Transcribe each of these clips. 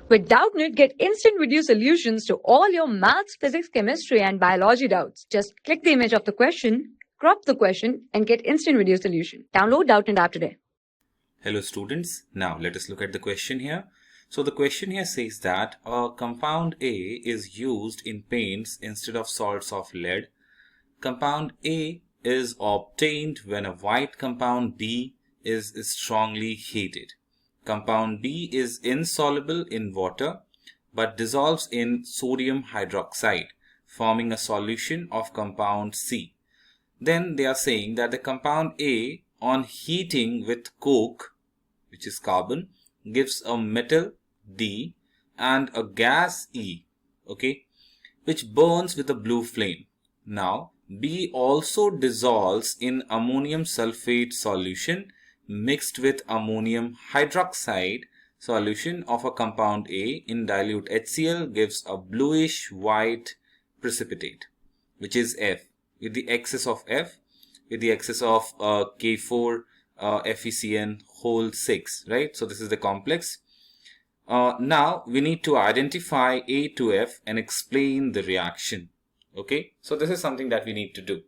With Doubtnut, get instant video solutions to all your maths, physics, chemistry, and biology doubts. Just click the image of the question, crop the question, and get instant video solution. Download Doubtnut app today. Hello students, now let us look at the question here. So the question here says that a compound A is used in paints instead of salts of lead. Compound A is obtained when a white compound B is strongly heated. Compound B is insoluble in water but dissolves in sodium hydroxide, forming a solution of compound C. Then they are saying that the compound A on heating with coke, which is carbon, gives a metal D and a gas E, okay, which burns with a blue flame. Now B also dissolves in ammonium sulphate solution mixed with ammonium hydroxide solution of a compound A in dilute HCl gives a bluish white precipitate, which is F, with the excess of F, with the excess of K4 FeCN whole 6, right? So this is the complex. Now we need to identify A to F and explain the reaction. Okay, so this is something that we need to do.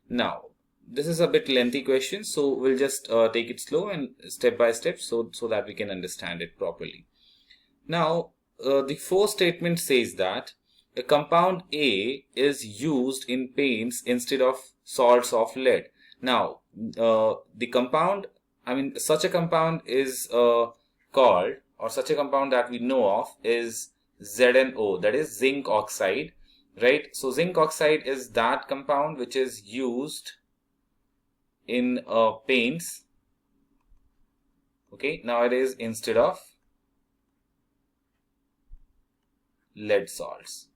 Now this is a bit lengthy question, so we'll just take it slow and step by step so that we can understand it properly. Now the first statement says that a compound A is used in paints instead of salts of lead. Now the compound, such a compound is called, or such a compound that we know of is ZnO, that is zinc oxide, right? So zinc oxide is that compound which is used in paints, okay, nowadays instead of lead salts,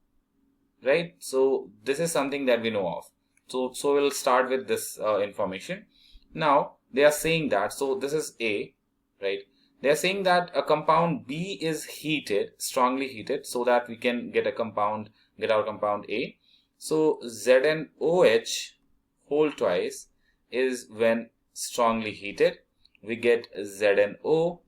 right? So this is something that we know of. So we'll start with this information. Now they are saying that, so this is A, right? They are saying that a compound B is heated, strongly heated, so that we can get our compound A. So ZnOH whole twice is when strongly heated, we get ZnO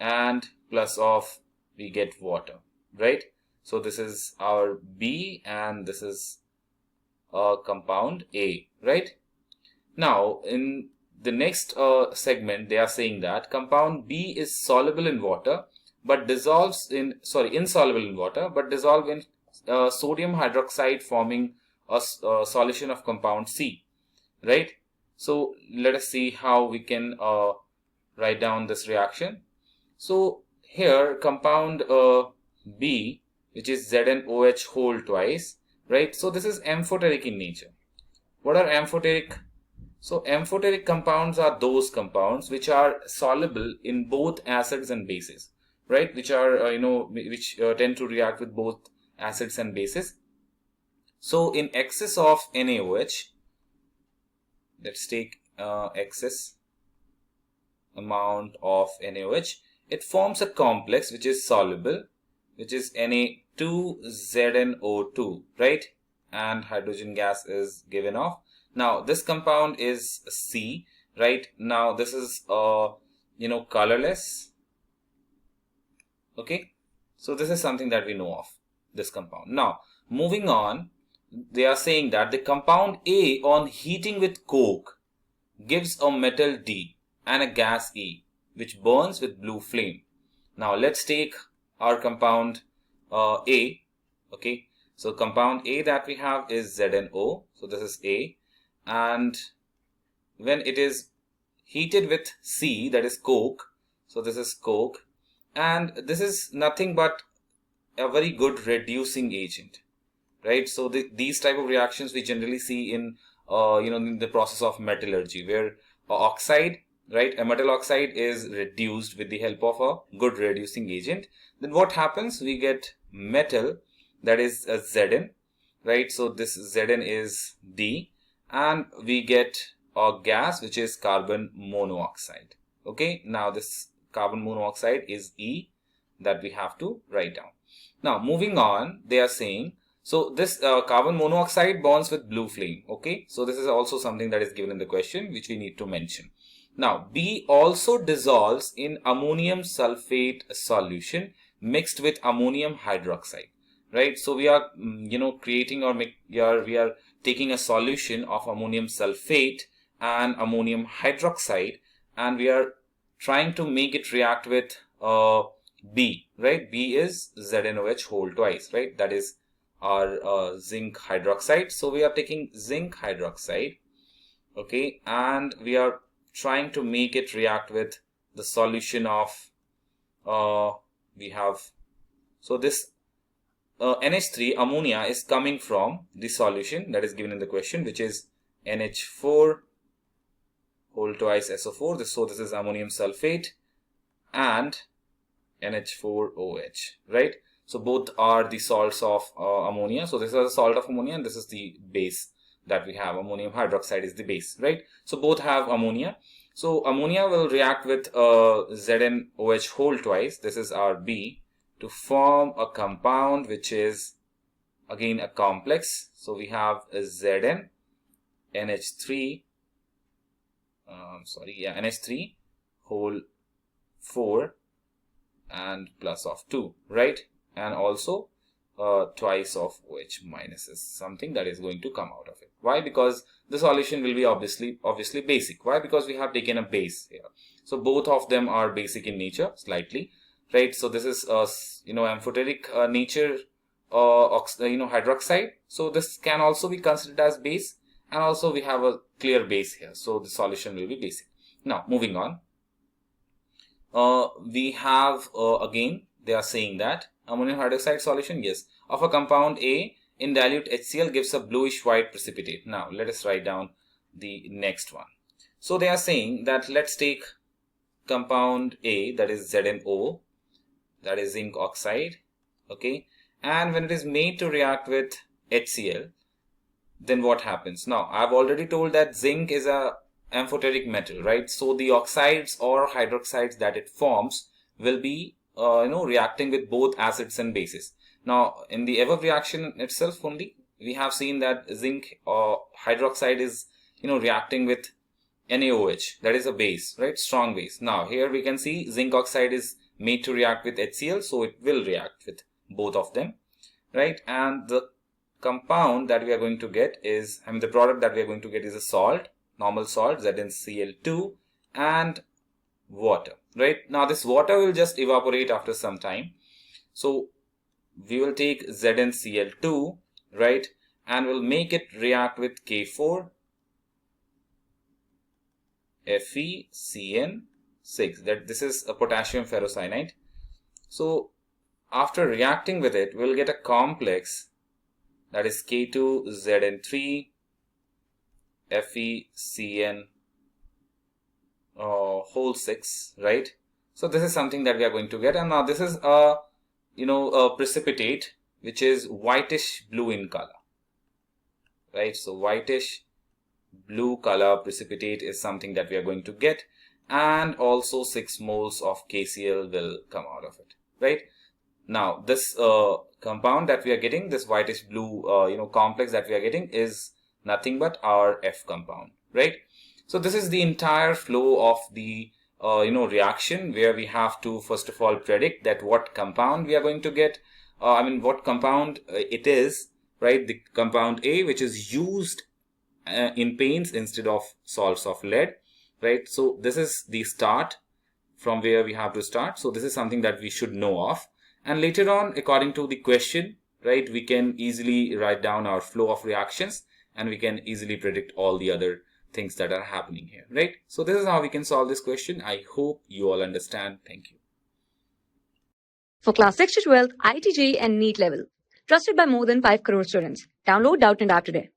and plus of we get water, right? So this is our B and this is compound A, right? Now in the next segment they are saying that compound B is soluble in water but dissolves in, insoluble in water but dissolve in sodium hydroxide, forming a solution of compound C, right? So let us see how we can write down this reaction. So here compound B, which is ZnOH whole twice, right? So this is amphoteric in nature. What are amphoteric? So amphoteric compounds are those compounds which are soluble in both acids and bases, right? Which are tend to react with both acids and bases. So in excess of NaOH, let's take excess amount of NaOH, it forms a complex which is soluble, which is Na2ZnO2, right? And hydrogen gas is given off. Now this compound is C, right? Now this is colorless, okay? So this is something that we know of, this compound. Now moving on, they are saying that the compound A on heating with coke gives a metal D and a gas E, which burns with blue flame. Now let's take our compound A, okay? So compound A that we have is ZnO, so this is A, and when it is heated with C, that is coke, so this is coke, and this is nothing but a very good reducing agent, right? So these type of reactions we generally see in in the process of metallurgy, where oxide, right, a metal oxide is reduced with the help of a good reducing agent. Then what happens? We get metal, that is a Zn, right? So this Zn is D, and we get a gas which is carbon monoxide. Okay, now this carbon monoxide is E that we have to write down. Now moving on, they are saying, so this carbon monoxide bonds with blue flame. Okay, so this is also something that is given in the question which we need to mention. Now B also dissolves in ammonium sulphate solution mixed with ammonium hydroxide, right? So we are creating or we are taking a solution of ammonium sulphate and ammonium hydroxide, and we are trying to make it react with B, right? B is ZnOH whole twice, right? That is our zinc hydroxide. So we are taking zinc hydroxide, okay, and we are trying to make it react with the solution of we have, so this NH3 ammonia is coming from the solution that is given in the question, which is NH4 whole twice SO4. So this is ammonium sulphate and NH4OH, right? So both are the salts of ammonia. So this is the salt of ammonia and this is the base that we have. Ammonium hydroxide is the base, right? So both have ammonia. So ammonia will react with ZnOH whole twice. This is our B, to form a compound which is again a complex. So we have a Zn, NH3, NH3 whole 4 and plus of 2, right? And also twice of OH minus is something that is going to come out of it. Why? Because the solution will be obviously basic. Why? Because we have taken a base here. So both of them are basic in nature slightly, right? So this is amphoteric nature hydroxide. So this can also be considered as base, and also we have a clear base here. So the solution will be basic. Now moving on, we have again they are saying that ammonium hydroxide solution, yes, of a compound A in dilute HCl gives a bluish white precipitate. Now let us write down the next one. So they are saying that let's take compound A, that is ZnO, that is zinc oxide, okay, and when it is made to react with HCl, then what happens? Now I've already told that zinc is a amphoteric metal, right? So the oxides or hydroxides that it forms will be reacting with both acids and bases. Now in the above reaction itself only, we have seen that zinc hydroxide is reacting with NaOH, that is a base, right? Strong base. Now here we can see zinc oxide is made to react with HCl, so it will react with both of them, right? And the compound that we are going to get is, the product that we are going to get is a salt, normal salt, ZnCl2, and water, right? Now this water will just evaporate after some time. So we will take ZnCl2, right, and we'll make it react with K4 FeCN6, that this is a potassium ferrocyanide. So after reacting with it, we'll get a complex that is K2Zn3 FeCN whole 6, right? So this is something that we are going to get, and now this is a precipitate which is whitish blue in color, right? So whitish blue color precipitate is something that we are going to get, and also 6 moles of KCl will come out of it, right? Now this compound that we are getting, this whitish blue complex that we are getting, is nothing but our F compound, right? So this is the entire flow of the reaction, where we have to first of all predict that what compound we are going to get, what compound it is, right? The compound A, which is used in paints instead of salts of lead, right? So this is the start from where we have to start. So this is something that we should know of, and later on, according to the question, right, we can easily write down our flow of reactions, and we can easily predict all the other things that are happening here, right? So this is how we can solve this question. I hope you all understand. Thank you. For class 6 to 12, IIT JEE and NEET level. Trusted by more than 5 crore students. Download Doubtnut app today.